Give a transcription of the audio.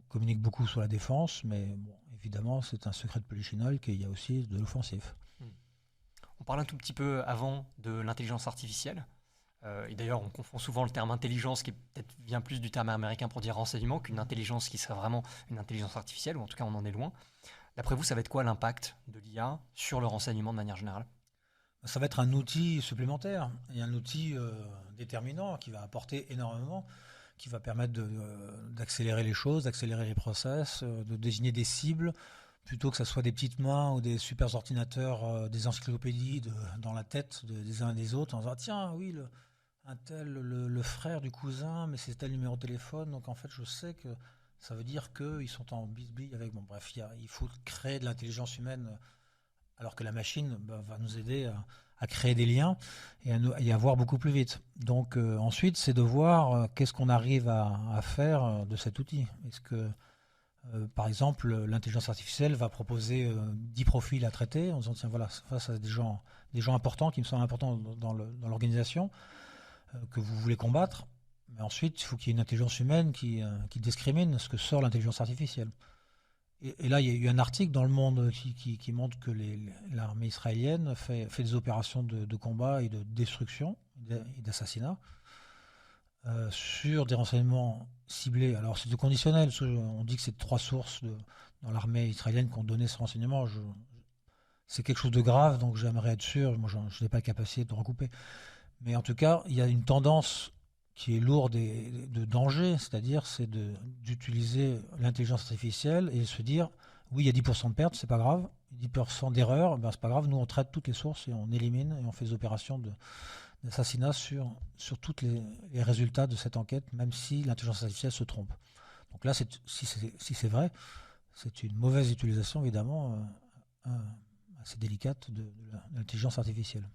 communique beaucoup sur la défense, mais bon, évidemment, c'est un secret de polichinelle qu'il y a aussi de l'offensif. On parle un tout petit peu avant de l'intelligence artificielle. Et d'ailleurs, on confond souvent le terme intelligence, qui peut-être vient plus du terme américain pour dire renseignement, qu'une intelligence qui serait vraiment une intelligence artificielle, ou en tout cas on en est loin. D'après vous, ça va être quoi l'impact de l'IA sur le renseignement de manière générale? Ça va être un outil supplémentaire et un outil déterminant qui va apporter énormément, qui va permettre d'accélérer les choses, d'accélérer les process, de désigner des cibles, plutôt que ce soit des petites mains ou des super ordinateurs, des encyclopédies dans la tête des uns et des autres, en disant tiens, oui, un tel, le frère du cousin, mais c'est tel numéro de téléphone, donc en fait je sais que ça veut dire qu'ils sont en bisbille avec. Bon, bref, il faut créer de l'intelligence humaine alors que la machine va nous aider à créer des liens et à voir beaucoup plus vite. Donc ensuite, c'est de voir qu'est-ce qu'on arrive à faire de cet outil. Est-ce que, par exemple, l'intelligence artificielle va proposer 10 profils à traiter en disant, tiens, voilà, face à des gens importants qui me semblent importants dans l'organisation, que vous voulez combattre. Mais ensuite, il faut qu'il y ait une intelligence humaine qui discrimine ce que sort l'intelligence artificielle. Et là, il y a eu un article dans Le Monde qui montre que l'armée israélienne fait des opérations de combat et de destruction et d'assassinat sur des renseignements ciblés. Alors, c'est du conditionnel. On dit que c'est 3 sources dans l'armée israélienne qui ont donné ce renseignement. C'est quelque chose de grave, donc j'aimerais être sûr. Moi, je n'ai pas la capacité de recouper. Mais en tout cas, il y a une tendance qui est lourde de danger, c'est-à-dire d'utiliser l'intelligence artificielle et se dire oui, il y a 10% de pertes, c'est pas grave, 10% d'erreurs, ben c'est pas grave, nous on traite toutes les sources et on élimine et on fait des opérations d'assassinat sur tous les résultats de cette enquête, même si l'intelligence artificielle se trompe. Donc là, si c'est vrai, c'est une mauvaise utilisation évidemment assez délicate de l'intelligence artificielle.